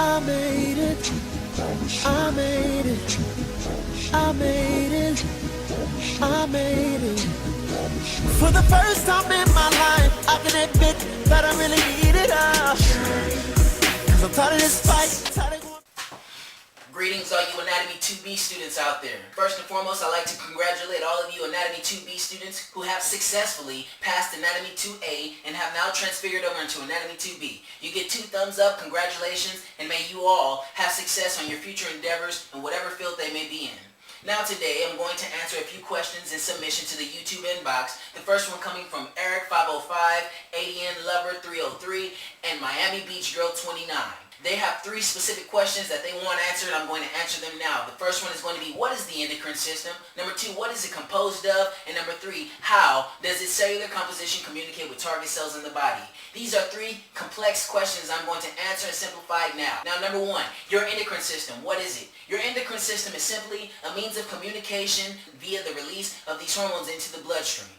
I made it. I made it. I made it. I made it. For the first time in my life, I can admit that I really need it. Cause I'm tired of this fight. Greetings all you Anatomy 2B students out there. First and foremost, I'd like to congratulate all of you Anatomy 2B students who have successfully passed Anatomy 2A and have now transfigured over into Anatomy 2B. You get 2 thumbs up, congratulations, and may you all have success on your future endeavors in whatever field they may be in. Now today, I'm going to answer a few questions in submission to the YouTube inbox. The first one coming from Eric505, ADN Lover 303, and Miami Beach Girl 29. They have 3 specific questions that they want answered. I'm going to answer them now. The first one is going to be, what is the endocrine system? Number 2, what is it composed of? And number 3, how does its cellular composition communicate with target cells in the body? These are 3 complex questions I'm going to answer and simplify now. Now, number 1, your endocrine system. What is it? Your endocrine system is simply a means of communication via the release of these hormones into the bloodstream.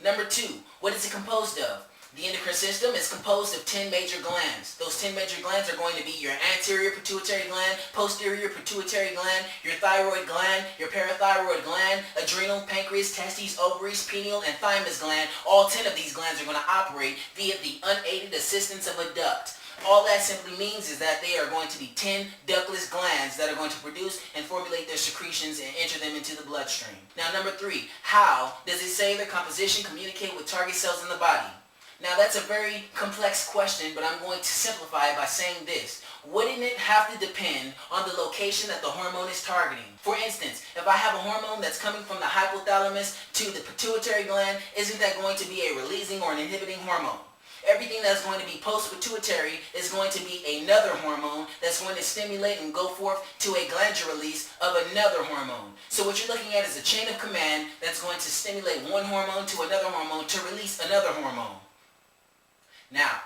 Number 2, what is it composed of? The endocrine system is composed of 10 major glands. Those 10 major glands are going to be your anterior pituitary gland, posterior pituitary gland, your thyroid gland, your parathyroid gland, adrenal, pancreas, testes, ovaries, pineal, and thymus gland. All 10 of these glands are going to operate via the unaided assistance of a duct. All that simply means is that they are going to be 10 ductless glands that are going to produce and formulate their secretions and enter them into the bloodstream. Now, number 3, how does its cellular composition communicate with target cells in the body? Now that's a very complex question, but I'm going to simplify it by saying this. Wouldn't it have to depend on the location that the hormone is targeting? For instance, if I have a hormone that's coming from the hypothalamus to the pituitary gland, isn't that going to be a releasing or an inhibiting hormone? Everything that's going to be post-pituitary is going to be another hormone that's going to stimulate and go forth to a glandular release of another hormone. So what you're looking at is a chain of command that's going to stimulate one hormone to another hormone to release another hormone. Now,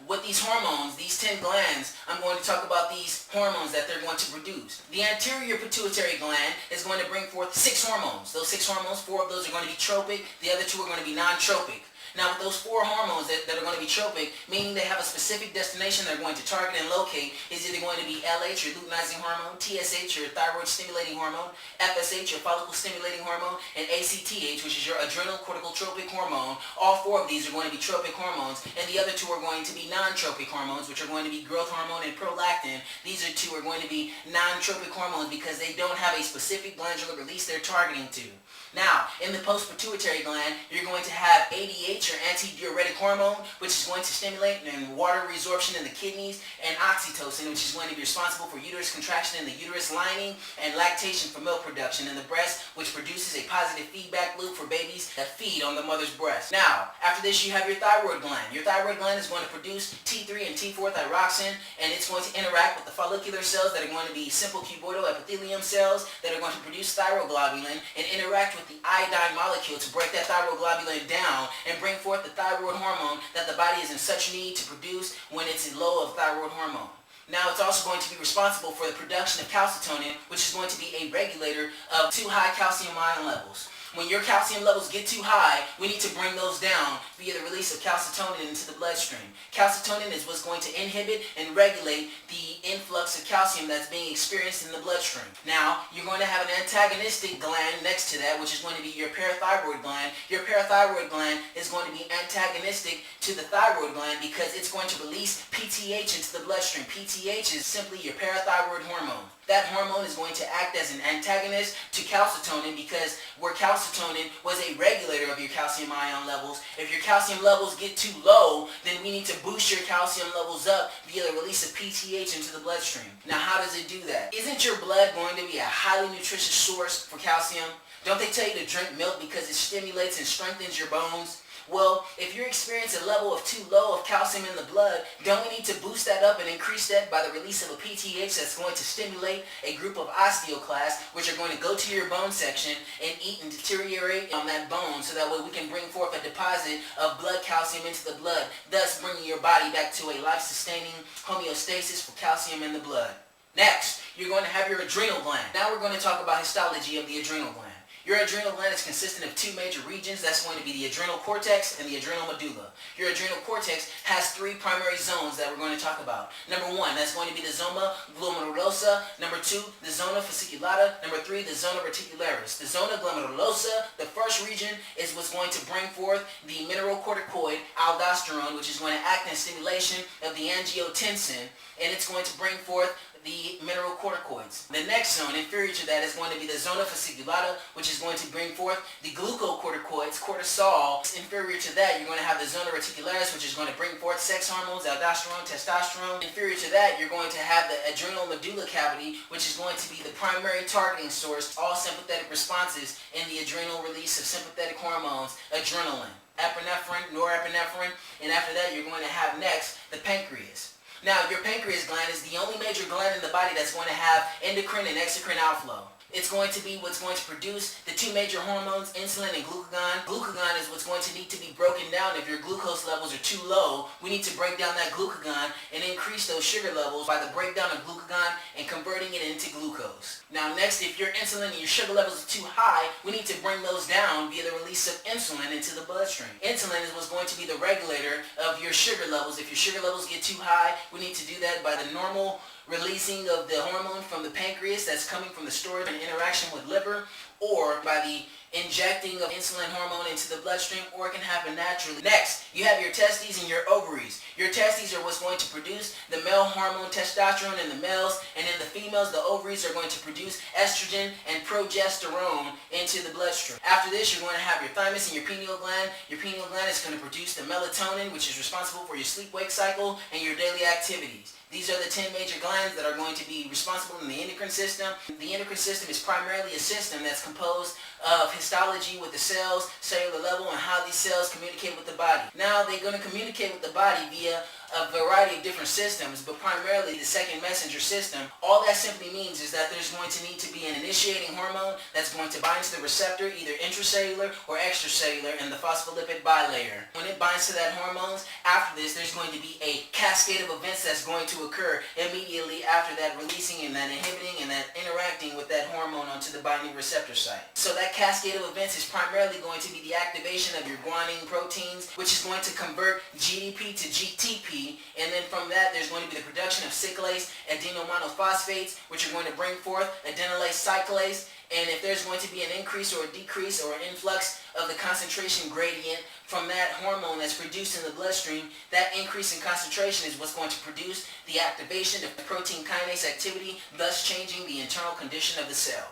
with these hormones, these 10 glands, I'm going to talk about these hormones that they're going to produce. The anterior pituitary gland is going to bring forth 6 hormones. Those 6 hormones, 4 of those are going to be tropic, the other 2 are going to be non-tropic. Now with those 4 hormones that are going to be tropic, meaning they have a specific destination they're going to target and locate, is either going to be LH, your luteinizing hormone, TSH, your thyroid stimulating hormone, FSH, your follicle stimulating hormone, and ACTH, which is your adrenal corticotropic hormone. All 4 of these are going to be tropic hormones, and the other 2 are going to be non-tropic hormones, which are going to be growth hormone and prolactin. These 2 are going to be non-tropic hormones because they don't have a specific glandular release they're targeting to. Now, in the post-pituitary gland, you're going to have ADH, your antidiuretic hormone, which is going to stimulate and water resorption in the kidneys, and oxytocin, which is going to be responsible for uterus contraction in the uterus lining and lactation for milk production in the breast, which produces a positive feedback loop for babies that feed on the mother's breast. Now, after this, you have your thyroid gland. Your thyroid gland is going to produce T3 and T4 thyroxine, and it's going to interact with the follicular cells that are going to be simple cuboidal epithelium cells that are going to produce thyroglobulin and interact with the iodine molecule to break that thyroglobulin down and bring forth the thyroid hormone that the body is in such need to produce when it's in low of thyroid hormone. Now it's also going to be responsible for the production of calcitonin, which is going to be a regulator of too high calcium ion levels. When your calcium levels get too high, we need to bring those down via the release of calcitonin into the bloodstream. Calcitonin is what's going to inhibit and regulate the influx of calcium that's being experienced in the bloodstream. Now, you're going to have an antagonistic gland next to that, which is going to be your parathyroid gland. Your parathyroid gland is going to be antagonistic to the thyroid gland because it's going to release PTH into the bloodstream. PTH is simply your parathyroid hormone. That hormone is going to act as an antagonist to calcitonin because where calcitonin was a regulator of your calcium ion levels, if your calcium levels get too low, then we need to boost your calcium levels up via the release of PTH into the bloodstream. Now, how does it do that? Isn't your blood going to be a highly nutritious source for calcium? Don't they tell you to drink milk because it stimulates and strengthens your bones? Well, if you're experiencing a level of too low of calcium in the blood, don't we need to boost that up and increase that by the release of a PTH that's going to stimulate a group of osteoclasts, which are going to go to your bone section and eat and deteriorate on that bone so that way we can bring forth a deposit of blood calcium into the blood, thus bringing your body back to a life-sustaining homeostasis for calcium in the blood. Next, you're going to have your adrenal gland. Now we're going to talk about histology of the adrenal gland. Your adrenal gland is consistent of two major regions. That's going to be the adrenal cortex and the adrenal medulla. Your adrenal cortex has three primary zones that we're going to talk about. Number one, that's going to be the zona glomerulosa. Number two, the zona fasciculata. Number three, the zona reticularis. The zona glomerulosa, the first region, is what's going to bring forth the mineralocorticoid aldosterone, which is going to act in stimulation of the angiotensin, and it's going to bring forth the mineralocorticoids. The next zone, inferior to that, is going to be the zona fasciculata, which is going to bring forth the glucocorticoids, cortisol. Inferior to that, you're going to have the zona reticularis, which is going to bring forth sex hormones, aldosterone, testosterone. Inferior to that, you're going to have the adrenal medulla cavity, which is going to be the primary targeting source, all sympathetic responses in the adrenal release of sympathetic hormones, adrenaline, epinephrine, norepinephrine, and after that, you're going to have next the pancreas. Now, your pancreas gland is the only major gland in the body that's going to have endocrine and exocrine outflow. It's going to be what's going to produce the two major hormones, insulin and glucagon. Glucagon is what's going to need to be broken down. If your glucose levels are too low, we need to break down that glucagon and increase those sugar levels by the breakdown of glucagon and converting it into glucose. Now next, if your insulin and your sugar levels are too high, we need to bring those down via the release of insulin into the bloodstream. Insulin is what's going to be the regulator of your sugar levels. If your sugar levels get too high, we need to do that by the normal releasing of the hormone from the pancreas that's coming from the storage and interaction with liver, or by the injecting of insulin hormone into the bloodstream, or it can happen naturally. Next, you have your testes and your ovaries. Your testes are what's going to produce the male hormone testosterone in the males, and in the females, the ovaries are going to produce estrogen and progesterone into the bloodstream. After this, you're going to have your thymus and your pineal gland. Your pineal gland is going to produce the melatonin, which is responsible for your sleep-wake cycle and your daily activities. These are the 10 major glands that are going to be responsible in the endocrine system. The endocrine system is primarily a system that's composed of histology with the cells, cellular level, and how these cells communicate with the body. Now, they're going to communicate with the body via a variety of different systems, but primarily the second messenger system. All that simply means is that there's going to need to be an initiating hormone that's going to bind to the receptor, either intracellular or extracellular, in the phospholipid bilayer. When it binds to that hormones, after this, there's going to be a cascade of events that's going to occur immediately after that, releasing and that inhibiting and that interacting with that hormone onto the binding receptor site. So that cascade of events is primarily going to be the activation of your guanine proteins, which is going to convert GDP to GTP, and then from that, there's going to be the production of cyclase, adenomynophosphates, which are going to bring forth adenylase cyclase. And if there's going to be an increase or a decrease or an influx of the concentration gradient from that hormone that's produced in the bloodstream, that increase in concentration is what's going to produce the activation of the protein kinase activity, thus changing the internal condition of the cell.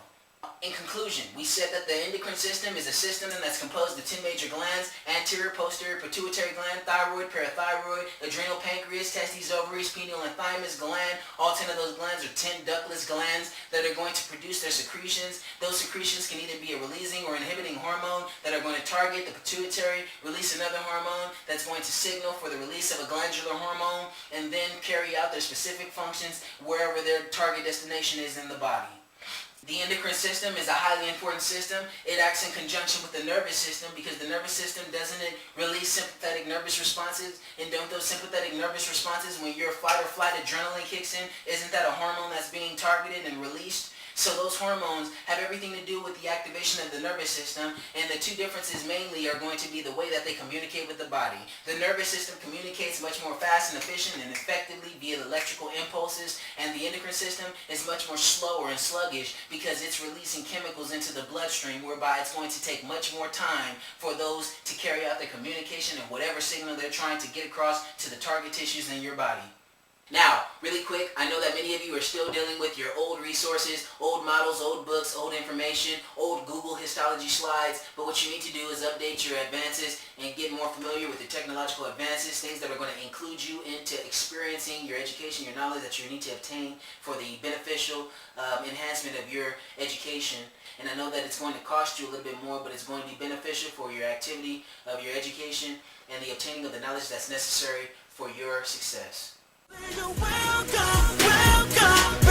In conclusion, we said that the endocrine system is a system that's composed of 10 major glands: anterior, posterior, pituitary gland, thyroid, parathyroid, adrenal, pancreas, testes, ovaries, pineal, and thymus gland. All 10 of those glands are 10 ductless glands that are going to produce their secretions. Those secretions can either be a releasing or inhibiting hormone that are going to target the pituitary, release another hormone that's going to signal for the release of a glandular hormone, and then carry out their specific functions wherever their target destination is in the body. The endocrine system is a highly important system. It acts in conjunction with the nervous system, because the nervous system doesn't release sympathetic nervous responses, and don't those sympathetic nervous responses, when your fight or flight adrenaline kicks in, isn't that a hormone that's being targeted and released? So those hormones have everything to do with the activation of the nervous system, and the two differences mainly are going to be the way that they communicate with the body. The nervous system communicates much more fast and efficient and effectively via electrical impulses, and the endocrine system is much more slower and sluggish because it's releasing chemicals into the bloodstream, whereby it's going to take much more time for those to carry out their communication of whatever signal they're trying to get across to the target tissues in your body. Now, really quick, I know that many of you are still dealing with your old resources, old models, old books, old information, old Google histology slides, but what you need to do is update your advances and get more familiar with the technological advances, things that are going to include you into experiencing your education, your knowledge that you need to obtain for the beneficial enhancement of your education. And I know that it's going to cost you a little bit more, but it's going to be beneficial for your activity of your education and the obtaining of the knowledge that's necessary for your success. Welcome, welcome.